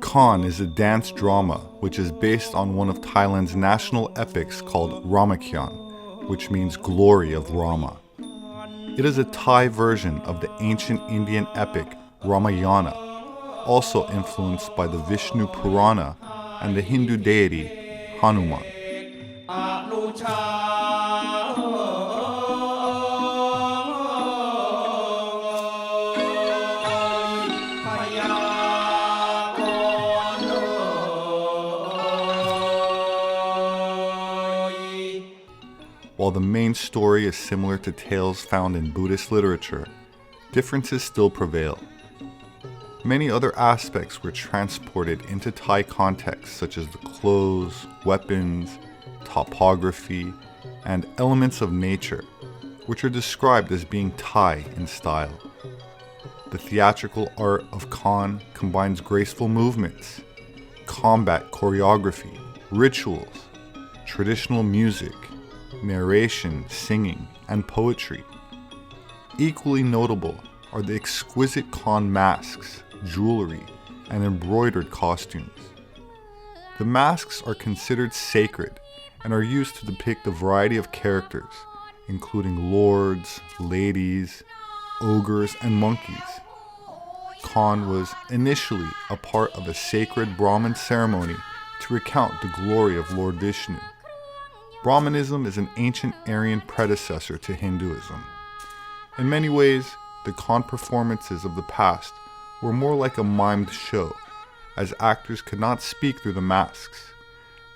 Khan is a dance drama which is based on one of Thailand's national epics called Ramakyan, which means glory of Rama. It is a Thai version of the ancient Indian epic Ramayana, also influenced by the Vishnu Purana and the Hindu deity Hanuman. While the main story is similar to tales found in Buddhist literature, differences still prevail. Many other aspects were transported into Thai contexts such as the clothes, weapons, topography, and elements of nature, which are described as being Thai in style. The theatrical art of Khan combines graceful movements, combat choreography, rituals, traditional music, narration, singing, and poetry. Equally notable are the exquisite Khan masks, jewelry, and embroidered costumes. The masks are considered sacred and are used to depict a variety of characters, including lords, ladies, ogres, and monkeys. Khan was initially a part of a sacred Brahmin ceremony to recount the glory of Lord Vishnu. Brahmanism is an ancient Aryan predecessor to Hinduism. In many ways, the Khan performances of the past were more like a mimed show, as actors could not speak through the masks.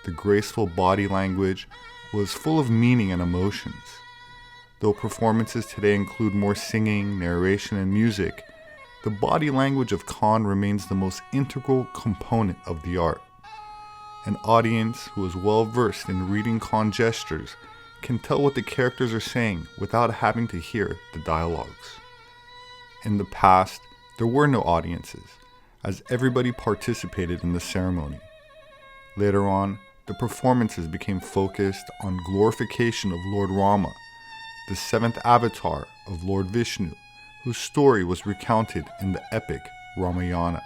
The graceful body language was full of meaning and emotions. Though performances today include more singing, narration, and music, the body language of Khan remains the most integral component of the art. An audience who is well versed in reading Khan gestures can tell what the characters are saying without having to hear the dialogues. In the past, there were no audiences, as everybody participated in the ceremony. Later on, the performances became focused on glorification of Lord Rama, the seventh avatar of Lord Vishnu, whose story was recounted in the epic Ramayana.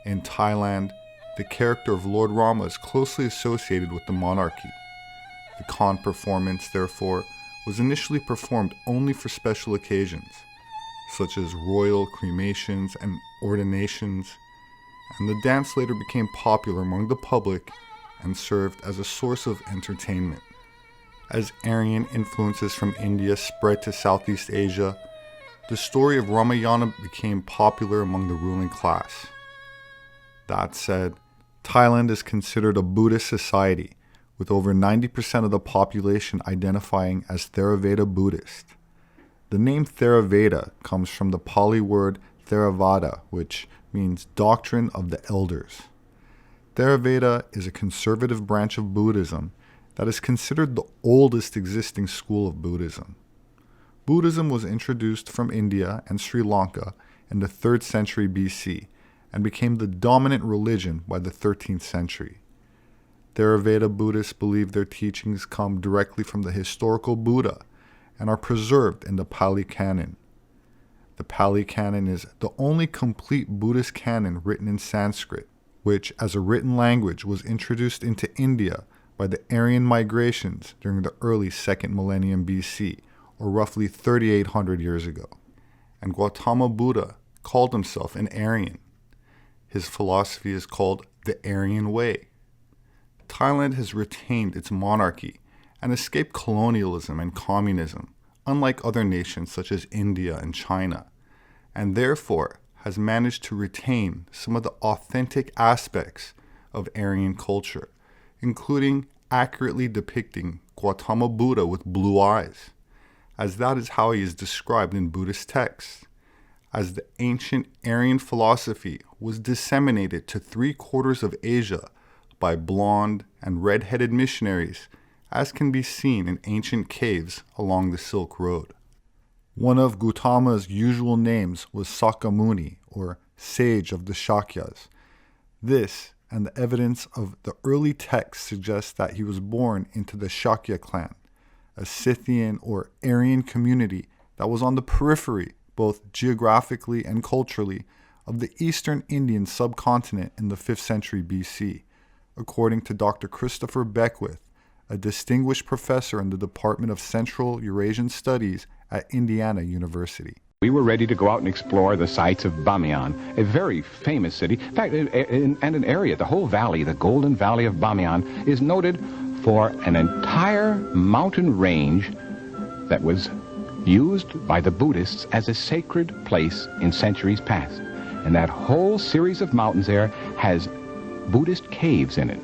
In Thailand, the character of Lord Rama is closely associated with the monarchy. The Khan performance, therefore, was initially performed only for special occasions, such as royal cremations and ordinations, and the dance later became popular among the public and served as a source of entertainment. As Aryan influences from India spread to Southeast Asia, the story of Ramayana became popular among the ruling class. That said, Thailand is considered a Buddhist society, with over 90% of the population identifying as Theravada Buddhist. The name Theravada comes from the Pali word Theravada, which means doctrine of the elders. Theravada is a conservative branch of Buddhism that is considered the oldest existing school of Buddhism. Buddhism was introduced from India and Sri Lanka in the 3rd century BC, and became the dominant religion by the 13th century. Theravada Buddhists believe their teachings come directly from the historical Buddha and are preserved in the Pali Canon. The Pali Canon is the only complete Buddhist canon written in Sanskrit, which as a written language was introduced into India by the Aryan migrations during the early 2nd millennium BC, or roughly 3,800 years ago. And Gautama Buddha called himself an Aryan. His philosophy is called the Aryan Way. Thailand has retained its monarchy and escaped colonialism and communism, unlike other nations such as India and China, and therefore has managed to retain some of the authentic aspects of Aryan culture, including accurately depicting Gautama Buddha with blue eyes, as that is how he is described in Buddhist texts. As the ancient Aryan philosophy was disseminated to 3/4 of Asia by blonde and red-headed missionaries, as can be seen in ancient caves along the Silk Road. One of Gautama's usual names was Sakyamuni, or Sage of the Shakyas. This and the evidence of the early texts suggests that he was born into the Shakya clan, a Scythian or Aryan community that was on the periphery, both geographically and culturally, of the eastern Indian subcontinent in the 5th century BC, according to Dr. Christopher Beckwith, a distinguished professor in the Department of Central Eurasian Studies at Indiana University. We were ready to go out and explore the sites of Bamiyan, a very famous city. In fact, and an area, the whole valley, the Golden Valley of Bamiyan, is noted for an entire mountain range that was used by the Buddhists as a sacred place in centuries past. And that whole series of mountains there has Buddhist caves in it.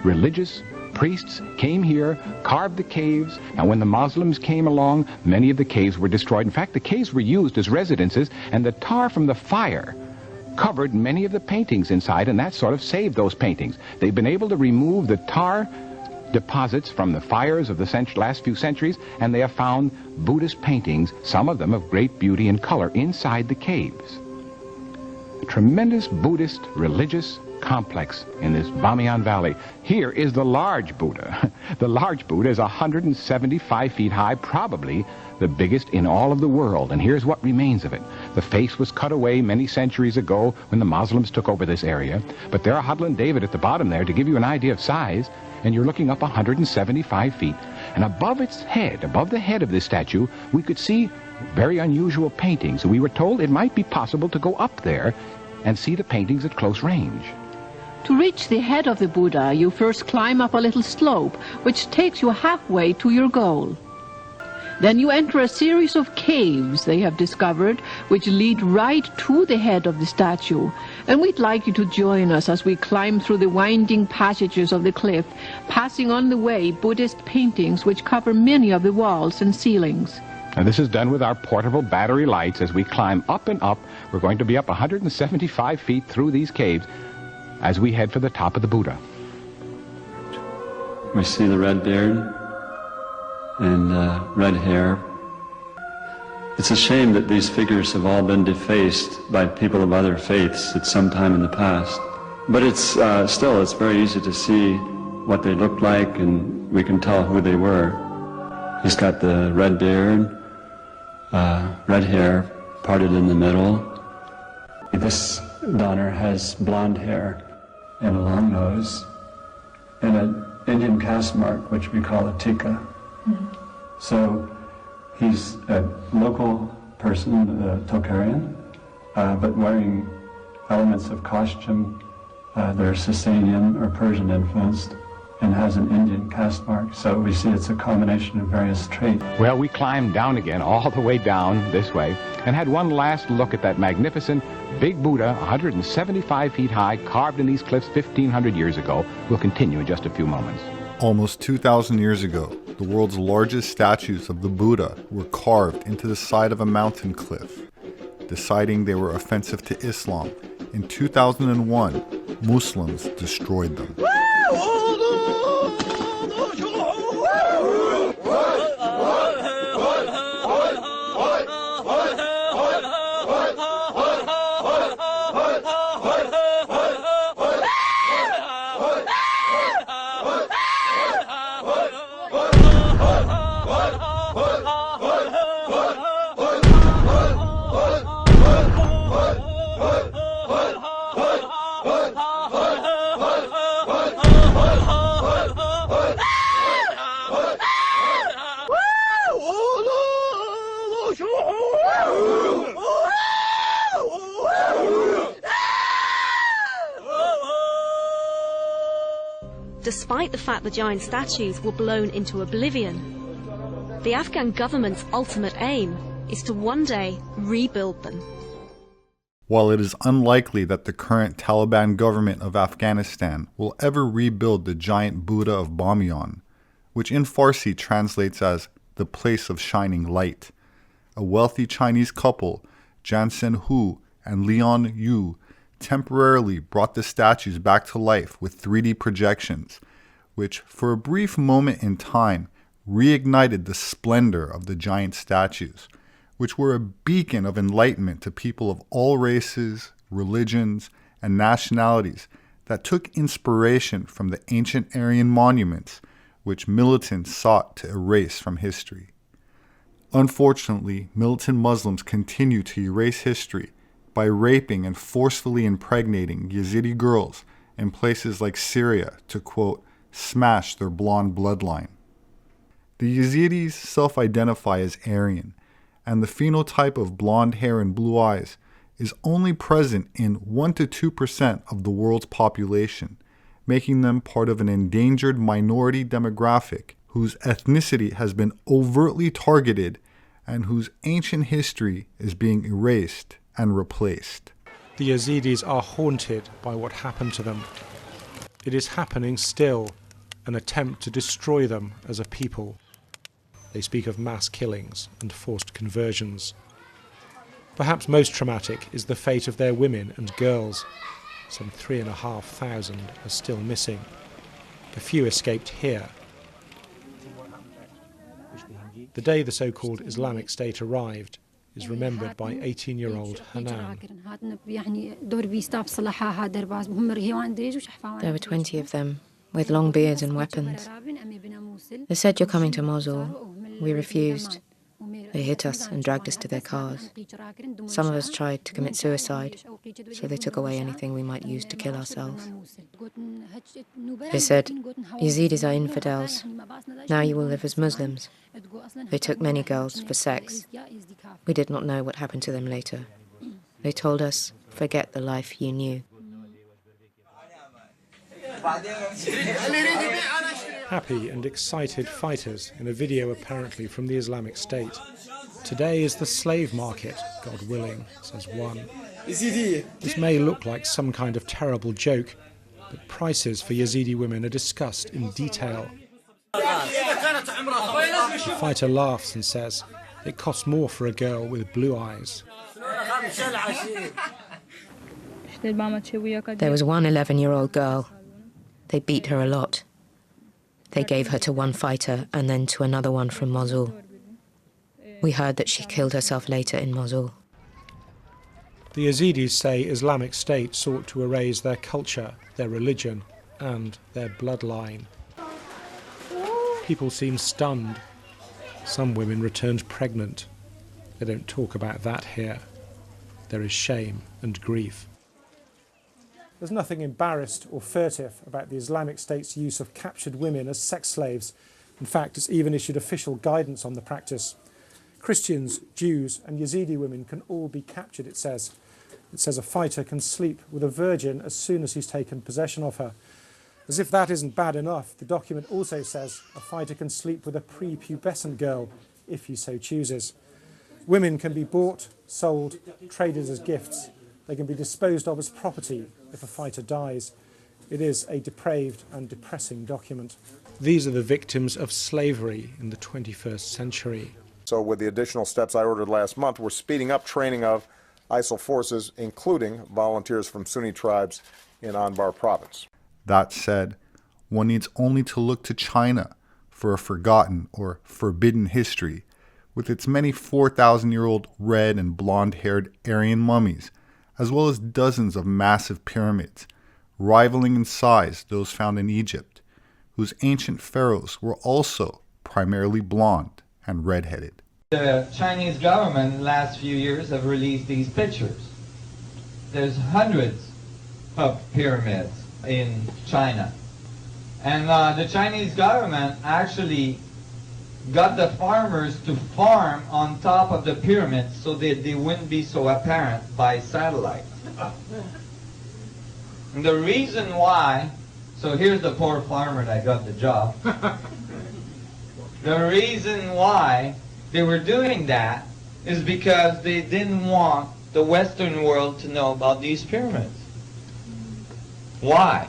Religious priests came here, carved the caves, and when the Muslims came along, many of the caves were destroyed. In fact, the caves were used as residences, and the tar from the fire covered many of the paintings inside, and that sort of saved those paintings. They've been able to remove the tar deposits from the fires of the last few centuries, and they have found Buddhist paintings, some of them of great beauty and color, inside the caves. A tremendous Buddhist religious complex in this Bamiyan Valley. Here is the large Buddha. The large Buddha is 175 feet high, probably the biggest in all of the world, and here's what remains of it. The face was cut away many centuries ago when the Muslims took over this area, but there are Huddle and David at the bottom there to give you an idea of size, and you're looking up 175 feet. And above its head, above the head of this statue, we could see very unusual paintings. We were told it might be possible to go up there and see the paintings at close range. To reach the head of the Buddha, you first climb up a little slope, which takes you halfway to your goal. Then you enter a series of caves they have discovered, which lead right to the head of the statue. And we'd like you to join us as we climb through the winding passages of the cliff, passing on the way Buddhist paintings which cover many of the walls and ceilings. And this is done with our portable battery lights. As we climb up and up, we're going to be up 175 feet through these caves as we head for the top of the Buddha. We see the red beard and red hair. It's a shame that these figures have all been defaced by people of other faiths at some time in the past. But it's still, it's very easy to see what they looked like, and we can tell who they were. He's got the red beard, red hair, parted in the middle. This donor has blonde hair and a long nose and an Indian caste mark, which we call a tika. So he's a local person, Tocharian, but wearing elements of costume. They're Sasanian or Persian influenced, and has an Indian caste mark. So we see it's a combination of various traits. Well, we climbed down again, all the way down this way, and had one last look at that magnificent big Buddha, 175 feet high, carved in these cliffs 1,500 years ago. We'll continue in just a few moments. Almost 2,000 years ago, the world's largest statues of the Buddha were carved into the side of a mountain cliff. Deciding they were offensive to Islam, in 2001, Muslims destroyed them. Despite the fact the giant statues were blown into oblivion, the Afghan government's ultimate aim is to one day rebuild them. While it is unlikely that the current Taliban government of Afghanistan will ever rebuild the giant Buddha of Bamiyan, which in Farsi translates as the place of shining light, a wealthy Chinese couple, Jansen Hu and Leon Yu, temporarily brought the statues back to life with 3D projections, which for a brief moment in time reignited the splendor of the giant statues, which were a beacon of enlightenment to people of all races, religions, and nationalities that took inspiration from the ancient Aryan monuments which militants sought to erase from history. Unfortunately, militant Muslims continue to erase history by raping and forcefully impregnating Yazidi girls in places like Syria to, quote, smash their blonde bloodline. The Yazidis self-identify as Aryan, and the phenotype of blonde hair and blue eyes is only present in 1 to 2% of the world's population, making them part of an endangered minority demographic whose ethnicity has been overtly targeted and whose ancient history is being erased and replaced. The Yazidis are haunted by what happened to them. It is happening still, an attempt to destroy them as a people. They speak of mass killings and forced conversions. Perhaps most traumatic is the fate of their women and girls. Some 3,500 are still missing. A few escaped here. The day the so-called Islamic State arrived is remembered by 18-year-old Hanan. There were 20 of them, with long beards and weapons. They said, "You're coming to Mosul." We refused. They hit us and dragged us to their cars. Some of us tried to commit suicide, so they took away anything we might use to kill ourselves. They said, "Yazidis are infidels. Now you will live as Muslims." They took many girls for sex. We did not know what happened to them later. They told us, "Forget the life you knew." Happy and excited fighters in a video apparently from the Islamic State. Today is the slave market, God willing, says one. This may look like some kind of terrible joke, but prices for Yazidi women are discussed in detail. The fighter laughs and says, it costs more for a girl with blue eyes. There was one 11-year-old girl. They beat her a lot. They gave her to one fighter and then to another one from Mosul. We heard that she killed herself later in Mosul. The Yazidis say Islamic State sought to erase their culture, their religion, and their bloodline. People seem stunned. Some women returned pregnant. They don't talk about that here. There is shame and grief. There's nothing embarrassed or furtive about the Islamic State's use of captured women as sex slaves. In fact, it's even issued official guidance on the practice. Christians, Jews, and Yazidi women can all be captured, it says. It says a fighter can sleep with a virgin as soon as he's taken possession of her. As if that isn't bad enough, the document also says a fighter can sleep with a prepubescent girl if he so chooses. Women can be bought, sold, traded as gifts. They can be disposed of as property if a fighter dies. It is a depraved and depressing document. These are the victims of slavery in the 21st century. So with the additional steps I ordered last month, we're speeding up training of ISIL forces, including volunteers from Sunni tribes in Anbar province. That said, one needs only to look to China for a forgotten or forbidden history, with its many 4,000-year-old red and blonde-haired Aryan mummies, as well as dozens of massive pyramids, rivaling in size those found in Egypt, whose ancient pharaohs were also primarily blonde and red-headed. The Chinese government in the last few years have released these pictures. There's hundreds of pyramids in China. And the Chinese government actually got the farmers to farm on top of the pyramids so that they wouldn't be so apparent by satellite. And the reason why, so here's the poor farmer that got the job. The reason why they were doing that is because they didn't want the Western world to know about these pyramids. Why?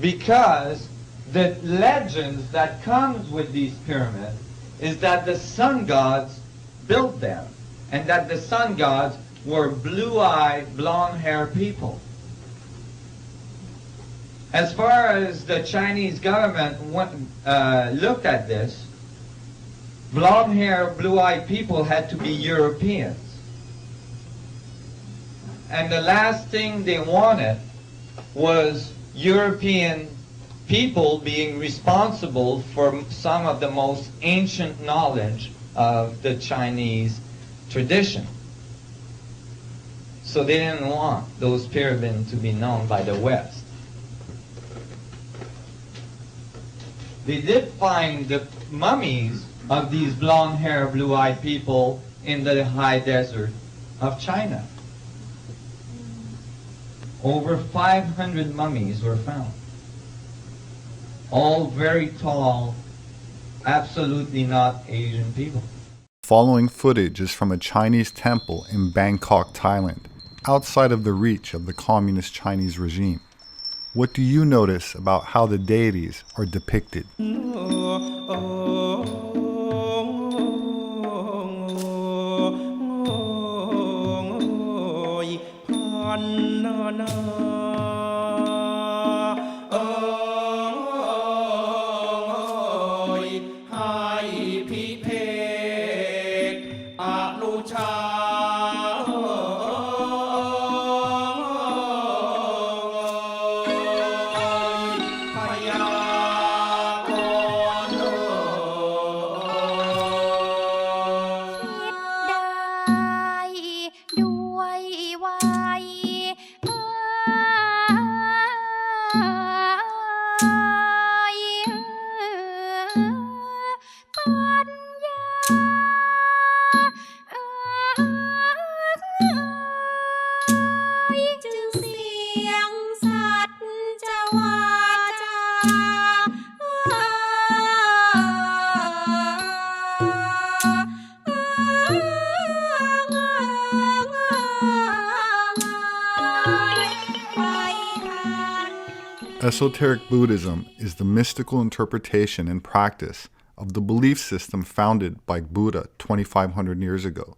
Because the legends that comes with these pyramids is that the sun gods built them, and that the sun gods were blue-eyed, blonde-haired people. As far as the Chinese government looked at this, blonde-haired, blue-eyed people had to be Europeans. And the last thing they wanted was European people being responsible for some of the most ancient knowledge of the Chinese tradition. So they didn't want those pyramids to be known by the West. They did find the mummies of these blonde-haired, blue-eyed people in the high desert of China. Over 500 mummies were found. All very tall, absolutely not Asian people. Following footage is from a Chinese temple in Bangkok, Thailand, outside of the reach of the communist Chinese regime. What do you notice about how the deities are depicted? Esoteric Buddhism is the mystical interpretation and practice of the belief system founded by Buddha 2,500 years ago,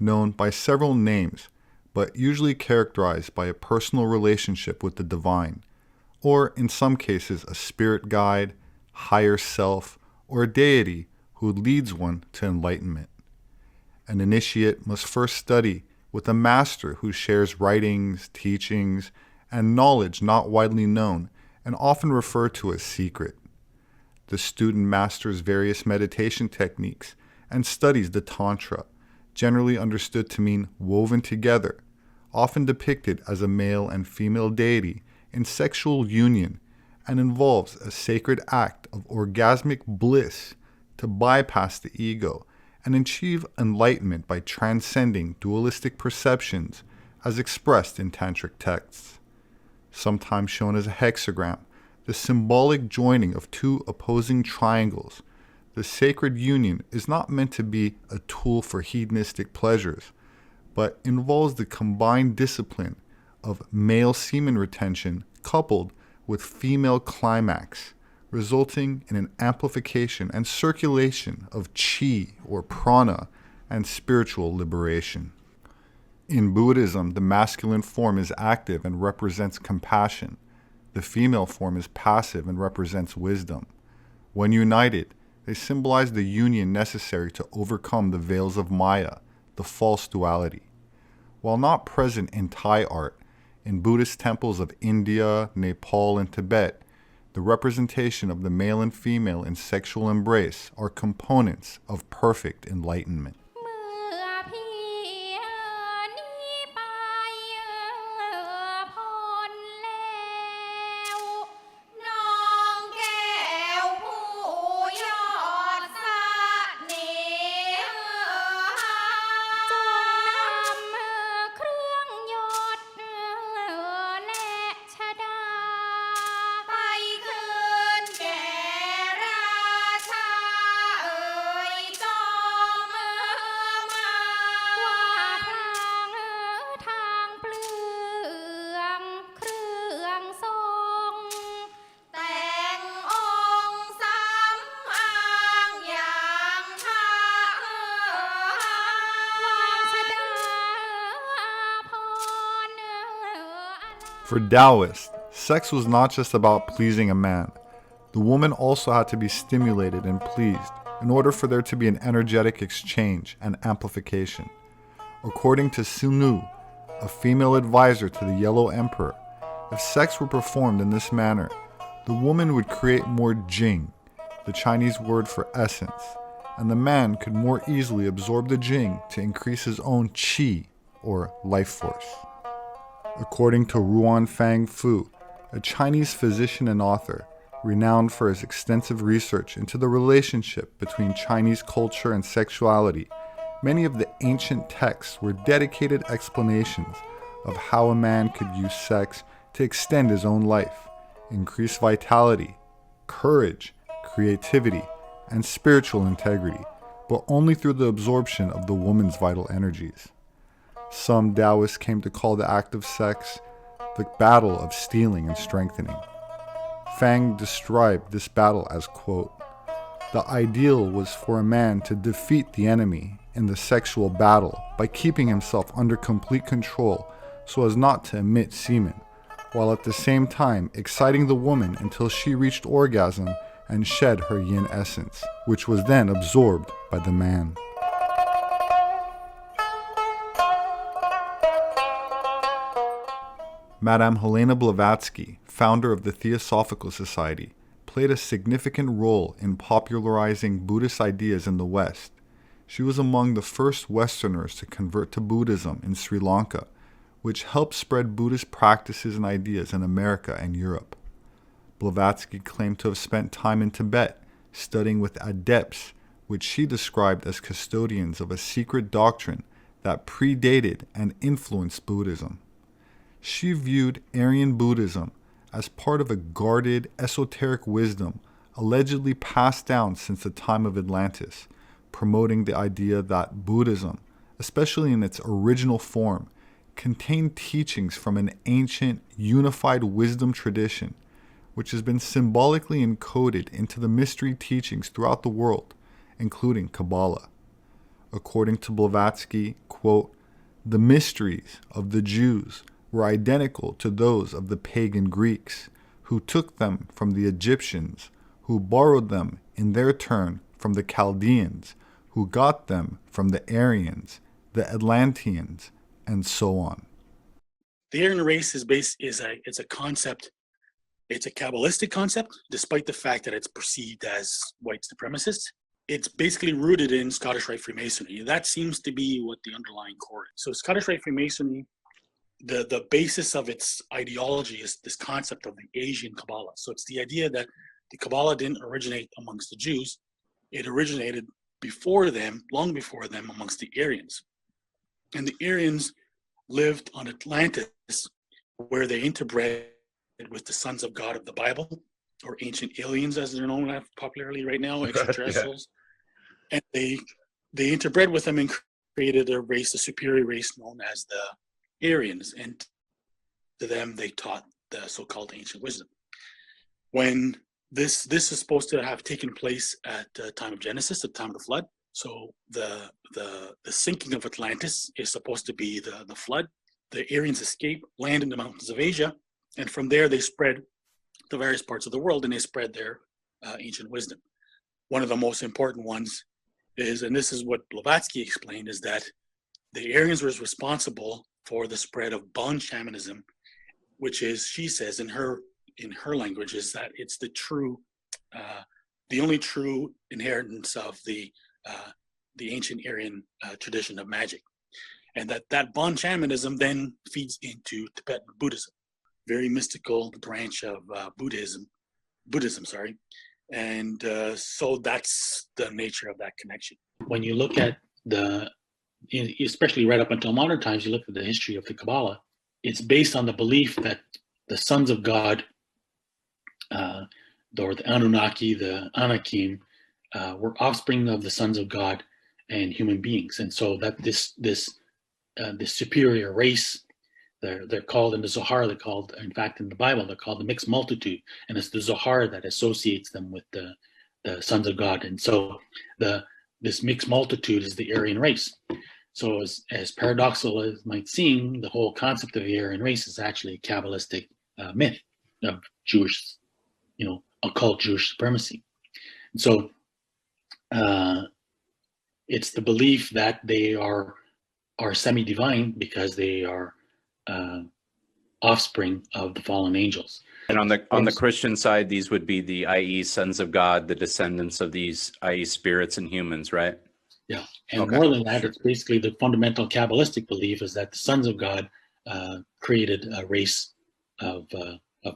known by several names, but usually characterized by a personal relationship with the divine, or in some cases a spirit guide, higher self, or a deity who leads one to enlightenment. An initiate must first study with a master who shares writings, teachings, and knowledge not widely known and often referred to as secret. The student masters various meditation techniques and studies the Tantra, generally understood to mean woven together, often depicted as a male and female deity in sexual union, and involves a sacred act of orgasmic bliss to bypass the ego and achieve enlightenment by transcending dualistic perceptions as expressed in tantric texts. Sometimes shown as a hexagram, the symbolic joining of two opposing triangles. The sacred union is not meant to be a tool for hedonistic pleasures, but involves the combined discipline of male semen retention coupled with female climax, resulting in an amplification and circulation of chi or prana and spiritual liberation. In Buddhism, the masculine form is active and represents compassion. The female form is passive and represents wisdom. When united, they symbolize the union necessary to overcome the veils of Maya, the false duality. While not present in Thai art, in Buddhist temples of India, Nepal, and Tibet, the representation of the male and female in sexual embrace are components of perfect enlightenment. For Taoists, sex was not just about pleasing a man. The woman also had to be stimulated and pleased in order for there to be an energetic exchange and amplification. According to Sunu, a female advisor to the Yellow Emperor, if sex were performed in this manner, the woman would create more jing, the Chinese word for essence, and the man could more easily absorb the jing to increase his own qi, or life force. According to Ruan Fang Fu, a Chinese physician and author, renowned for his extensive research into the relationship between Chinese culture and sexuality, many of the ancient texts were dedicated explanations of how a man could use sex to extend his own life, increase vitality, courage, creativity, and spiritual integrity, but only through the absorption of the woman's vital energies. Some Taoists came to call the act of sex the battle of stealing and strengthening. Fang described this battle as, quote, "The ideal was for a man to defeat the enemy in the sexual battle by keeping himself under complete control so as not to emit semen, while at the same time exciting the woman until she reached orgasm and shed her yin essence, which was then absorbed by the man." Madame Helena Blavatsky, founder of the Theosophical Society, played a significant role in popularizing Buddhist ideas in the West. She was among the first Westerners to convert to Buddhism in Sri Lanka, which helped spread Buddhist practices and ideas in America and Europe. Blavatsky claimed to have spent time in Tibet studying with adepts, which she described as custodians of a secret doctrine that predated and influenced Buddhism. She viewed Aryan Buddhism as part of a guarded, esoteric wisdom allegedly passed down since the time of Atlantis, promoting the idea that Buddhism, especially in its original form, contained teachings from an ancient, unified wisdom tradition, which has been symbolically encoded into the mystery teachings throughout the world, including Kabbalah. According to Blavatsky, quote, "The mysteries of the Jews were identical to those of the pagan Greeks, who took them from the Egyptians, who borrowed them in their turn from the Chaldeans, who got them from the Aryans, the Atlanteans, and so on." The Aryan race it's a concept. It's a Kabbalistic concept, despite the fact that it's perceived as white supremacist. It's basically rooted in Scottish Rite Freemasonry. That seems to be what the underlying core is. So Scottish Rite Freemasonry, the basis of its ideology is this concept of the Asian Kabbalah. So it's the idea that the Kabbalah didn't originate amongst the Jews. It originated before them, long before them, amongst the Aryans. And the Aryans lived on Atlantis, where they interbred with the sons of God of the Bible, or ancient aliens, as they're known popularly right now, extraterrestrials. Yeah. And they interbred with them and created a race, a superior race known as the Aryans, and to them they taught the so-called ancient wisdom. When this is supposed to have taken place at the time of Genesis, at the time of the flood. So the sinking of Atlantis is supposed to be the flood. The Aryans escape, land in the mountains of Asia, and from there they spread to various parts of the world, and they spread their ancient wisdom. One of the most important ones is, and this is what Blavatsky explained, is that the Aryans was responsible for the spread of Bon shamanism, which is, she says in her language, is that it's the only true inheritance of the ancient Aryan tradition of magic, and that Bon shamanism then feeds into Tibetan Buddhism, very mystical branch of Buddhism, and so that's the nature of that connection. When you look at especially right up until modern times, you look at the history of the Kabbalah, it's based on the belief that the sons of God, or the Anunnaki, the Anakim, were offspring of the sons of God and human beings. And so that this superior race, they're called in the Zohar, in fact in the Bible, they're called the mixed multitude. And it's the Zohar that associates them with the sons of God. And so this mixed multitude is the Aryan race. So as paradoxical as it might seem, the whole concept of the Aryan race is actually a Kabbalistic myth of Jewish, occult Jewish supremacy. And so it's the belief that they are semi-divine because they are offspring of the fallen angels. And on the Christian side, these would be the, i.e., sons of God, the descendants of these, i.e., spirits and humans, right? Yeah, and more than that, it's basically the fundamental Kabbalistic belief is that the sons of God created a race of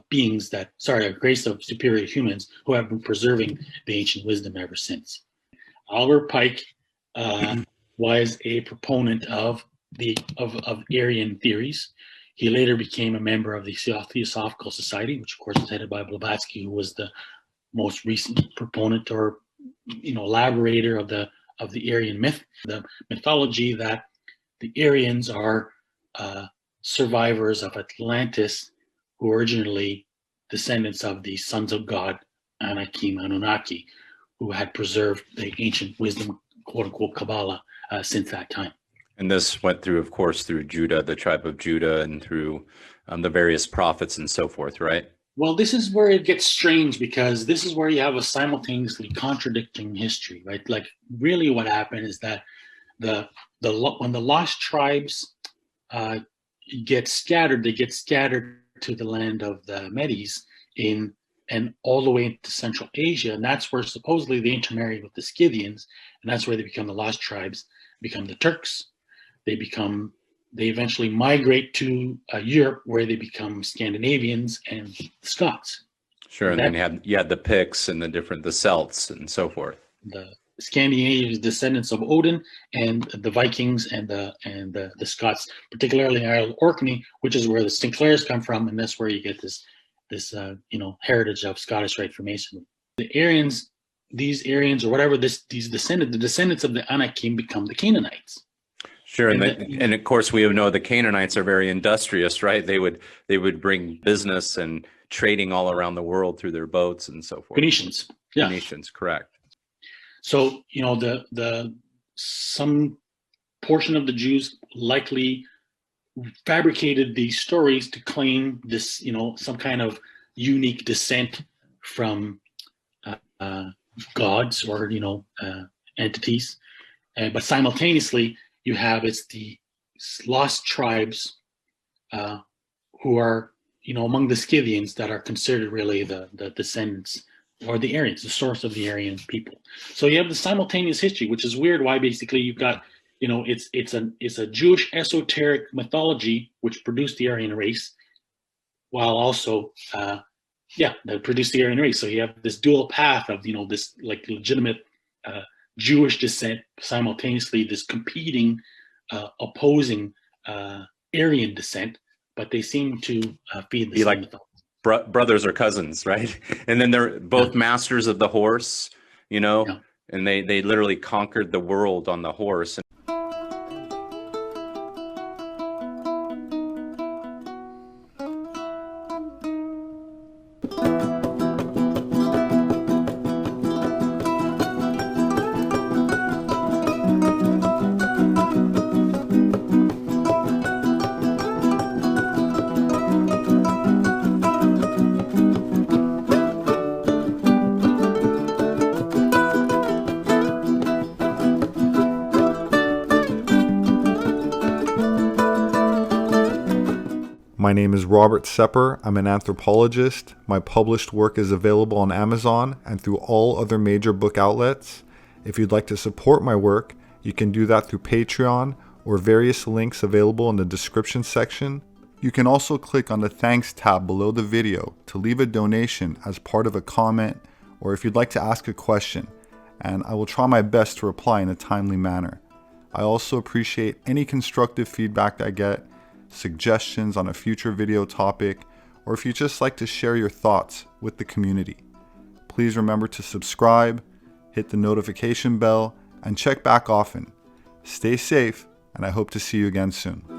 beings a race of superior humans who have been preserving the ancient wisdom ever since. Albert Pike was a proponent of Aryan theories. He later became a member of the Theosophical Society, which of course was headed by Blavatsky, who was the most recent proponent or elaborator of the Aryan myth, the mythology that the Aryans are survivors of Atlantis, who are originally descendants of the sons of God, Anakim, Anunnaki, who had preserved the ancient wisdom, quote unquote, Kabbalah since that time. And this went through, of course, through Judah, the tribe of Judah, and through the various prophets and so forth, right? Well, this is where it gets strange, because this is where you have a simultaneously contradicting history, right? Like, really what happened is that when the lost tribes get scattered, they get scattered to the land of the Medes and all the way into Central Asia, and that's where supposedly they intermarry with the Scythians, and that's where they become the lost tribes, become the Turks. They eventually migrate to Europe, where they become Scandinavians and Scots. Sure, and then you had the Picts and the Celts and so forth. The Scandinavians, descendants of Odin, and the Vikings and the Scots, particularly in Ireland, Orkney, which is where the Sinclairs come from, and that's where you get this heritage of Scottish Rite Freemasonry. The Aryans, these Aryans or whatever, the descendants of the Anakim become the Canaanites. Sure, and of course we know the Canaanites are very industrious, right? They would bring business and trading all around the world through their boats and so forth. Phoenicians, yeah. Phoenicians, correct. So some portion of the Jews likely fabricated these stories to claim this, some kind of unique descent from gods or entities, but simultaneously you have the lost tribes who are among the Scythians that are considered really the descendants or the Aryans, the source of the Aryan people. So you have the simultaneous history, which is weird. Why basically you've got it's a Jewish esoteric mythology which produced the Aryan race, while also that produced the Aryan race. So you have this dual path of this like legitimate Jewish descent, simultaneously this competing, opposing Aryan descent, but they seem to feed the same mythology. Brothers or cousins, right? And then they're both masters of the horse, and they literally conquered the world on the horse. My name is Robert Sepehr. I'm an anthropologist. My published work is available on Amazon and through all other major book outlets. If you'd like to support my work, you can do that through Patreon or various links available in the description section. You can also click on the Thanks tab below the video to leave a donation as part of a comment, or if you'd like to ask a question, and I will try my best to reply in a timely manner. I also appreciate any constructive feedback I get, suggestions on a future video topic, or if you just like to share your thoughts with the community. Please remember to subscribe, hit the notification bell, and check back often. Stay safe, and I hope to see you again soon.